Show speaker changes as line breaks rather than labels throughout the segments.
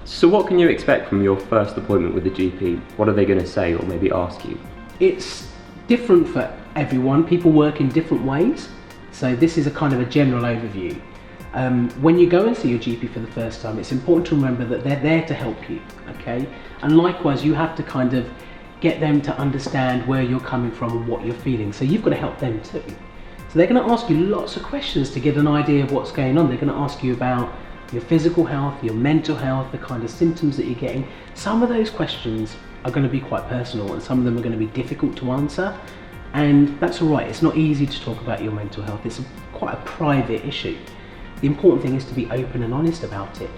So what can you expect from your first appointment with the GP? What are they going to say or maybe ask you?
It's different for everyone. People work in different ways. So this is a kind of a general overview. When you go and see your GP for the first time, it's important to remember that they're there to help you, okay? And likewise, you have to kind of get them to understand where you're coming from and what you're feeling. So you've got to help them too. So they're going to ask you lots of questions to get an idea of what's going on. They're going to ask you about your physical health, your mental health, the kind of symptoms that you're getting. Some of those questions are going to be quite personal and some of them are going to be difficult to answer. And that's all right. It's not easy to talk about your mental health. It's quite a private issue. The important thing is to be open and honest about it.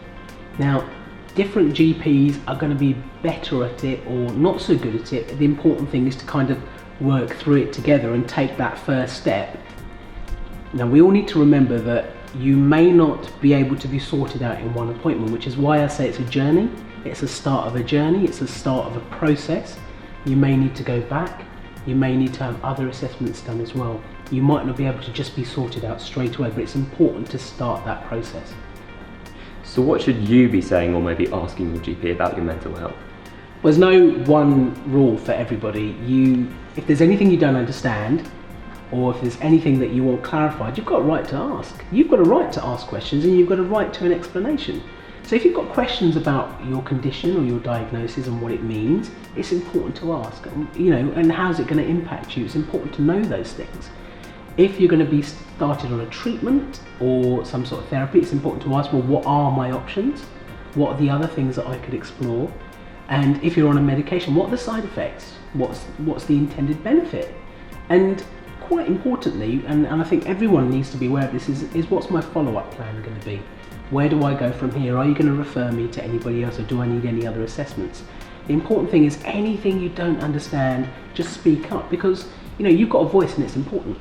Now, different GPs are going to be better at it or not so good at it. The important thing is to kind of work through it together and take that first step. Now, we all need to remember that you may not be able to be sorted out in one appointment, which is why I say it's a journey. It's a start of a journey. It's a start of a process. You may need to go back. You may need to have other assessments done as well. You might not be able to just be sorted out straight away, but it's important to start that process.
So what should you be saying or maybe asking your GP about your mental health?
There's no one rule for everybody. If there's anything you don't understand, or if there's anything that you want clarified, you've got a right to ask. You've got a right to ask questions and you've got a right to an explanation. So if you've got questions about your condition or your diagnosis and what it means, it's important to ask, and how's it going to impact you? It's important to know those things. If you're going to be started on a treatment or some sort of therapy, it's important to ask, well, what are my options? What are the other things that I could explore? And if you're on a medication, what are the side effects? What's the intended benefit? And quite importantly, and I think everyone needs to be aware of this, is what's my follow-up plan going to be? Where do I go from here? Are you going to refer me to anybody else or do I need any other assessments? The important thing is anything you don't understand, just speak up because you've got a voice and it's important.